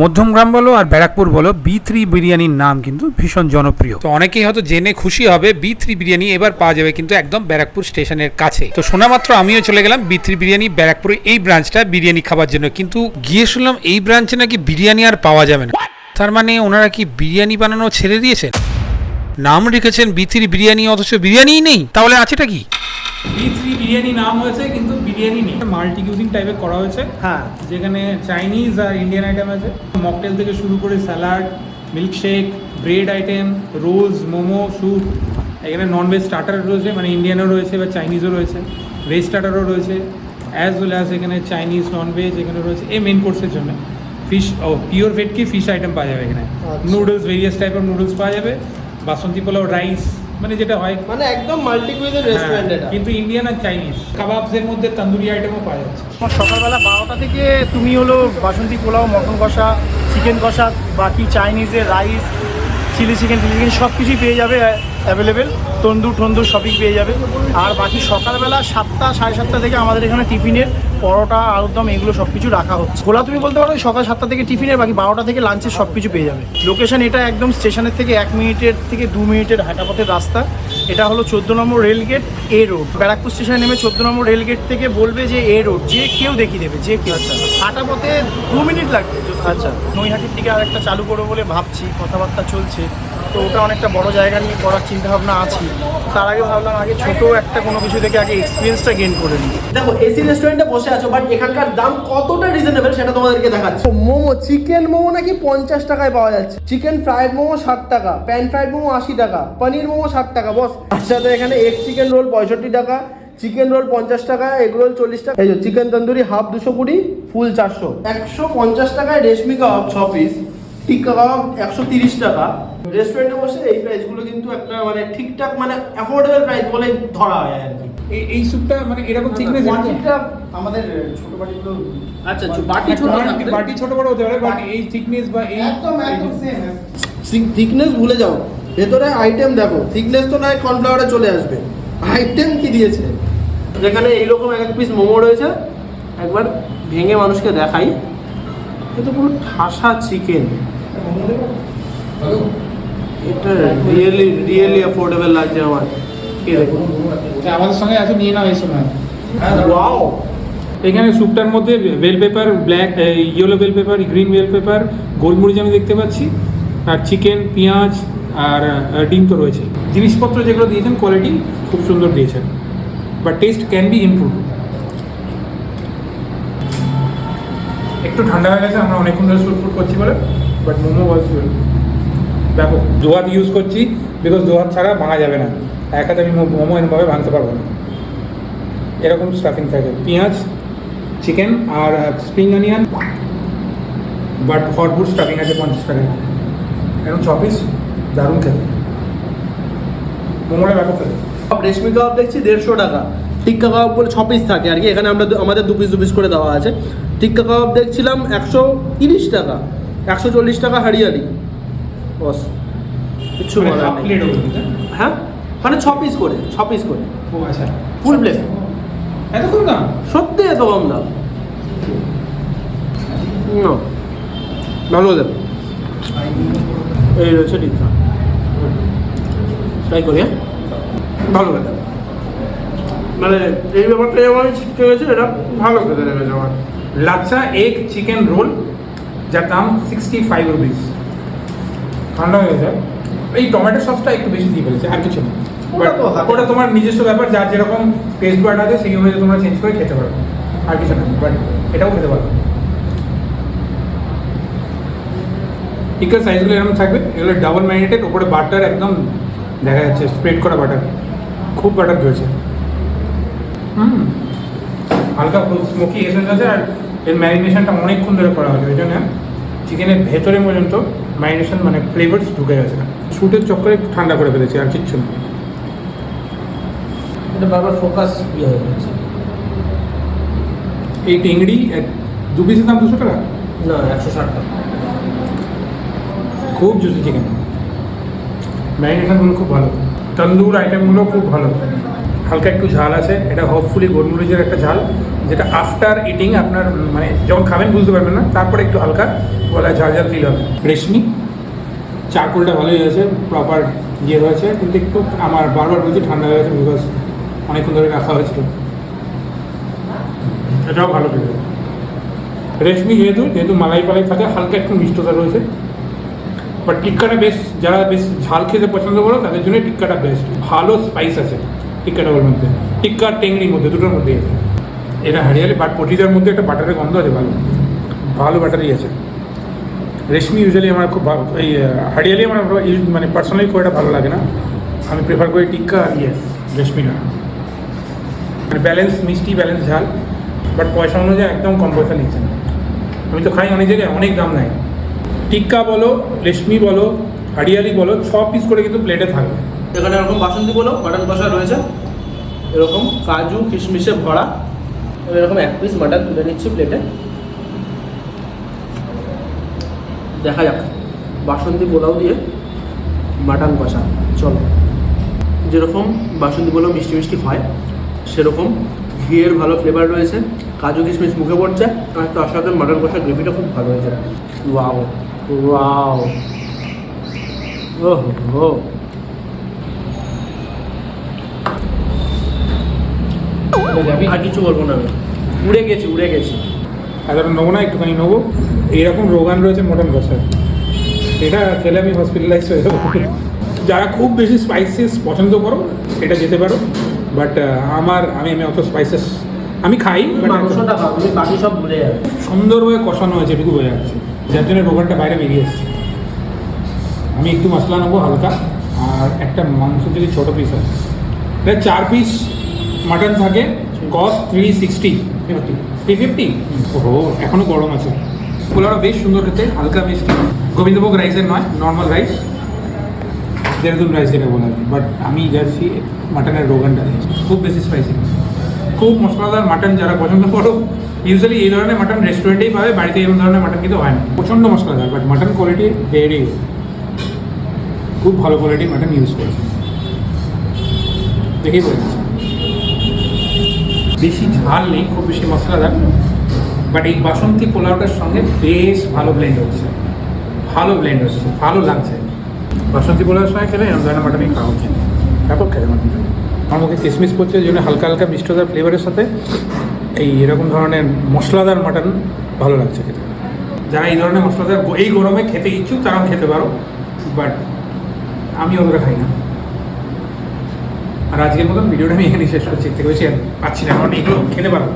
মধ্যমগ্রাম বলো আর ব্যারাকপুর বলো B3 বিরিয়ানির নাম কিন্তু ভীষণ জনপ্রিয়। তো অনেকেই হয়তো জেনে খুশি হবে B3 বিরিয়ানি এবার পাওয়া যাবে কিন্তু একদম ব্যারাকপুর স্টেশনের কাছে। তো শোনা মাত্র আমিও চলে গেলাম B3 বিরিয়ানি ব্যারাকপুরে এই ব্রাঞ্চটা বিরিয়ানি খাবার জন্য, কিন্তু গিয়ে শুনলাম এই ব্রাঞ্চে নাকি বিরিয়ানি আর পাওয়া যাবে না। তার মানে ওনারা কি বিরিয়ানি বানানো ছেড়ে দিয়েছেন? নাম রেখেছেন B3 বিরিয়ানি অথচ বিরিয়ানিই নেই, তাহলে আছেটা কি? B3 বিরিয়ানি নাম হয়েছে কিন্তু বিরিয়ানি নেই। মাল্টি কিউজিং টাইপের করা হয়েছে, হ্যাঁ, যেখানে চাইনিজ আর ইন্ডিয়ান আইটেম আছে। মকটেল থেকে শুরু করে salad, milkshake, bread item, rolls, momo, soup. এখানে ননভেজ স্টার্টার রয়েছে, মানে ইন্ডিয়ানও রয়েছে বা চাইনিজও রয়েছে, ভেজ স্টার্টারও রয়েছে, অ্যাজ ওয়েল অ্যাজ এখানে চাইনিজ ননভেজ এখানে রয়েছে এই মেন কোর্সের জন্য। ফিশ পিওর ভেটকি ফিশ আইটেম পাওয়া যাবে এখানে। নুডলস, ভেরিয়াস টাইপের নুডলস পাওয়া যাবে, বাসন্তী পোলাও, রাইস, মানে যেটা হয় মানে একদম মাল্টি কুইজিন রেস্টুরেন্ট এটা। কিন্তু ইন্ডিয়ান আর চাইনিজ কাবাবসের মধ্যে তন্দুরি আইটেমও পাওয়া যাচ্ছে। সকালবেলা 12টা থেকে তুমি হলো বাসন্তী পোলাও, মটন কষা, চিকেন কষা, বাকি চাইনিজের রাইস, চিলি চিকেন সব কিছুই পেয়ে যাবে অ্যাভেলেবেল। তন্দুর সবই পেয়ে যাবে। আর বাকি সকালবেলা 7টা সাড়ে 7টা থেকে আমাদের এখানে টিফিনের পরোটা, আলুরদম এগুলো সব কিছু রাখা হচ্ছে খোলা। তুমি বলতে পারো সকাল 7টা থেকে টিফিনের, বাকি 12টা থেকে লাঞ্চের সব কিছু পেয়ে যাবে। লোকেশন এটা একদম স্টেশনের থেকে 1 মিনিটের থেকে 2 মিনিটের হাঁটাপথের রাস্তা। এটা হলো 14 নম্বর রেলগেট A রোড। ব্যারাকপুর স্টেশনে নেমে 14 নম্বর রেলগেট থেকে বলবে যে A রোড, যে কেউ দেখিয়ে দেবে, যে কেউ। আচ্ছা, হাঁটাপথে 2 মিনিট লাগবে। আচ্ছা, নৈহাটির দিকে আরেকটা চালু করবো বলে ভাবছি, কথাবার্তা চলছে। তো ওটা অনেকটা বড় জায়গা নিয়ে করার চিন্তাভাবনা আছে। তার আগে ভাবলাম আগে ছোটো একটা কোনো কিছু থেকে আগে এক্সপিরিয়েন্সটা গেইন করে নিই। দেখো, এসি রেস্টুরেন্টে বসে আছো, বাট এখানকার দাম কতটা রিজনেবল সেটা তোমাদেরকে দেখাচ্ছি। মোমো, চিকেন মোমো নাকি 50 টাকায় পাওয়া যাচ্ছে, চিকেন ফ্রাইড মোমো 60 টাকা, প্যান ফ্রাইড মোমো 80 টাকা, পনির মোমো 60 টাকা বস। তার সাথে এখানে এগ চিকেন রোল 65 টাকা, চিকেন রোল 50 টাকা, এগ রোল 40 টাকা, এই যে চিকেন তন্দুরি হাফ 220, ফুল 400, 150 টাকায় রেশমি কাবাব 6 পিস, টিক্কা কাবাব 130 টাকা। রেস্টুরেন্টে বসে এই প্রাইসগুলো কিন্তু একটা মানে ঠিকঠাক মানে অ্যাফোর্ডেবল প্রাইস বলে ধরা হয় আর কি। এই স্যুপটা মানে এরকম থিকনেস কোয়ান্টিটিটা আমাদের ছোট বাটিগুলো। আচ্ছা, বাটি ছোট বাটি ছোট বড় হতে পারে, বাট এই থিকনেস বা এই একদম সেম। থিকনেস ভুলে যাও, ভেতরে আইটেম দেখো। থিকনেস তো নয়, কর্নফ্লাওয়ারে চলে আসবে, আইটেম কি দিয়েছে। যেখানে এইরকম এক পিস মোমো রয়েছে, একবার ভেঙে মানুষকে দেখাই। এটা পুরো ঠাসা চিকেন, এটা রিয়েলি অ্যাফোর্ডেবল লাগছে আমার। কি দেখুন, আমাদের সঙ্গে আছে, নিয়ে নাও এই সময়। ওয়াও। এখানে স্যুপটার মধ্যে bell pepper, black yellow bell pepper, green bell pepper, গোলমরিচ আমি দেখতে পাচ্ছি, আর চিকেন, পেঁয়াজ আর ডিম তো রয়েছে। জিনিসপত্র যেগুলো দিয়েছেন কোয়ালিটি খুব সুন্দর দিয়েছেন, but test can be improve. একটু ঠান্ডা হয়ে গেছে, আমরা অনেকক্ষণ ধরে ফুড করছি বলে, বাট মোমো ওয়াজ ব্যাপক। দোহাত ইউজ করছি বিকজ দোহাত ছাড়া ভাঙা যাবে না। এক হাতে আমি মোমো এরমভাবে ভাঙতে পারবো না। এরকম স্টাফিং থাকে, পেঁয়াজ, চিকেন আর স্প্রিং অনিয়ন, বাট ভরপুর স্টাফিং আছে 50 টাকায়। এরকম 6 পিস, দারুণ খেতে, মোমোটা ব্যাপক খেতে। রেশমি কাবাব দেখছি 150 টাকা, টিক্কা কাবাব বলে 6 পিস থাকে আর কি। এখানে আমাদের 2 পিস করে দেওয়া আছে। টিক্কা কাবাব দেখছিলাম 130 টাকা, 140 টাকা হারিয়ালি বস। কিচ্ছু বলার নেই। হ্যাঁ, মানে 6 পিস করে। ও আচ্ছা, ফুল প্লেট। এত কম দাম? সত্যি এত কম দাম? না, ভালো দেব। এই রয়েছে টিক্কা, ট্রাই করি। হ্যাঁ, ভালো খেতে, মানে এই ব্যাপারটা আমার শিখতে গেছে, এটা ভালো খেতে লেগেছে আমার। লাচ্ছা এগ চিকেন রোল, যার দাম 65 রুপিস। ঠান্ডা হয়ে যায়, এই টমেটো সসটা একটু বেশি দিয়ে ফেলেছে, আর কিছু না। ওটা তোমার নিজস্ব ব্যাপার, যার যেরকম টেস্ট বার্ড আছে সেই অনুযায়ী তোমরা চেঞ্জ করে খেতে পারো, আর কিছু না। বাট এটাও খেতে পারো। টিক্কার সাইজগুলো এরকম থাকবে, এগুলো ডাবল ম্যারিনেটেড, ওপরে বাটার একদম দেখা যাচ্ছে, স্প্রেড করা বাটার, খুব বাটার রয়েছে। হালকা স্মোকি এসেন্স আছে, আর এর ম্যারিনেশনটা অনেকক্ষণ ধরে করা হয়েছে, ওই জন্য চিকেনের ভেতরে পর্যন্ত ম্যারিনেশন মানে ফ্লেভার্স ঢুকে গেছে। শুটের চক্করে ঠান্ডা করে ফেলেছে, আর কিচ্ছু না। এটা বারবার ফোকাস হয়ে যাচ্ছে। এই টেংড়ি 2 পিসের দাম 200 টাকা? না, 160 টাকা। খুব জুসি চিকেন, ম্যারিনেশনগুলো খুব ভালো, তন্দুর আইটেমগুলো খুব ভালো, হালকা একটু ঝাল আছে। এটা হোপফুলি গোলমরিচের একটা ঝাল, যেটা আফটার ইটিং আপনার মানে যখন খাবেন বুঝতে পারবেন না, তারপরে একটু হালকা গলায় ঝাল ঝাল ফিল হবে। রেশমি চারকোলটা ভালোই হয়েছে, প্রপার ইয়ে হয়েছে, কিন্তু একটু আমার বারবার বলছি ঠান্ডা হয়ে গেছে, বিকজ অনেকক্ষণ ধরে রাখা হয়েছিল। এটাও ভালো পেয়ে রেশমি যেহেতু মালাই পালাই থাকে, হালকা একটু মিষ্টতা রয়েছে। বাট টিক্কাটা বেশ, যারা বেশ ঝাল খেতে পছন্দ করো তাদের জন্য টিক্কাটা বেস্ট। ভালো স্পাইস আছে টিক্কাটার মধ্যে, টিক্কা টেংরির মধ্যে, দুটোর মধ্যেই আছে। এটা হারিয়ালি বাট পটিটার মধ্যে একটা বাটারের গন্ধ আছে, ভালো ভালো বাটারই আছে। রেশমি ইউজুয়ালি আমার খুব এই হারিয়ালি আমার মানে পার্সোনালি খুব একটা ভালো লাগে না, আমি প্রেফার করি টিক্কা আর রেশমিটা। মানে ব্যালেন্স মিষ্টি, ব্যালেন্স ঝাল, বাট পয়সা অনুযায়ী একদম কম পয়সা নিচ্ছে না। আমি তো খাই অনেক জায়গায়, অনেক দাম নেয়। টিক্কা বলো, রেশমি বলো, হারিয়ালি বলো, 6 পিস করে কিন্তু প্লেটে থাকবে। এখানে এরকম বাসন্তী পোলাও মাটন কষা রয়েছে, এরকম কাজু কিশমিশে ভরা, এরকম 1 পিস মাটন তুলে নিচ্ছি প্লেটে। দেখা যাক বাসন্তী পোলাও দিয়ে মাটন কষা। চলো, যেরকম বাসন্তী পোলাও মিষ্টি মিষ্টি হয় সেরকম ঘিয়ের ভালো ফ্লেভার রয়েছে, কাজু কিশমিশ মুখে পড়ছে, আর তার সাথে মাটন কষা গ্রেভিটা খুব ভালো হয়েছে। ওয়াও ওয়াও, ওহো, আর কিছু বলবো না, আমি উড়ে গেছি। সাধারণ নেবো না, একটুখানি নেবো। এইরকম রোগান রয়েছে মটন কষার, এটা খেলে আমি হসপিটালাইজ হয়ে যাবো। যারা খুব বেশি স্পাইসেস পছন্দ করো এটা যেতে পারো, বাট আমি অত স্পাইসেস আমি খাই, বাট মাংসটা খাও, তুমি বাকি সব ভুলে যাবে। সুন্দরভাবে কষানো হয়েছে এটুকু বোঝা যাচ্ছে, যার জন্য রোগানটা বাইরে বেরিয়ে এসছে। আমি একটু মশলা নেবো হালকা, আর একটা মাংস যদি ছোটো পিস হয়, এটা 4 পিস মাটন থাকে, কস্ট 360, 350। ওহো, এখনও গরম আছে। পোলাওটা বেশ সুন্দর খেতে, হালকা মিষ্টি, গোবিন্দভোগ রাইসের নয়, নর্মাল রাইস, দেহরাদুন রাইস যেটা বলা হয়। বাট আমি যাচ্ছি মাটনের রোগানটা দিয়েছি, খুব বেশি স্পাইসি, খুব মশলাদার মাটন যারা পছন্দ করো। ইউজুয়ালি এই ধরনের মাটন রেস্টুরেন্টেই পাবে, বাড়িতে এই ধরনের মাটন কিন্তু হয় না, প্রচণ্ড মশলাদার। বাট মাটন কোয়ালিটি ভেরি, খুব ভালো কোয়ালিটির মাটন ইউজ করেছে, দেখেই বোঝা যাচ্ছে। বেশি ঝাল নেই, খুব বেশি মশলাদার, বাট এই বাসন্তী পোলাওটার সঙ্গে বেশ ভালো ব্লেন্ড হচ্ছে, ভালো লাগছে। বাসন্তী পোলাওর সঙ্গে খেলে এরকম ধরনের মাটনই খাওয়া উচিত, তারপর খেলে মাটন। আমার মুখে কিশমিশ পড়ছে, ওই জন্য হালকা হালকা মিষ্টতার ফ্লেভারের সাথে এই এরকম ধরনের মশলাদার মাটন ভালো লাগছে খেতে। যারা এই ধরনের মশলাদার এই গরমে খেতে ইচ্ছুক তারাও খেতে পারো, বাট আমি অতটা খাই না। আর আজকের মতন ভিডিওটা আমি এখানে শেষ করছি, থেকে বেশি আর পাচ্ছি না, কারণ এগুলো খেতে পারবো।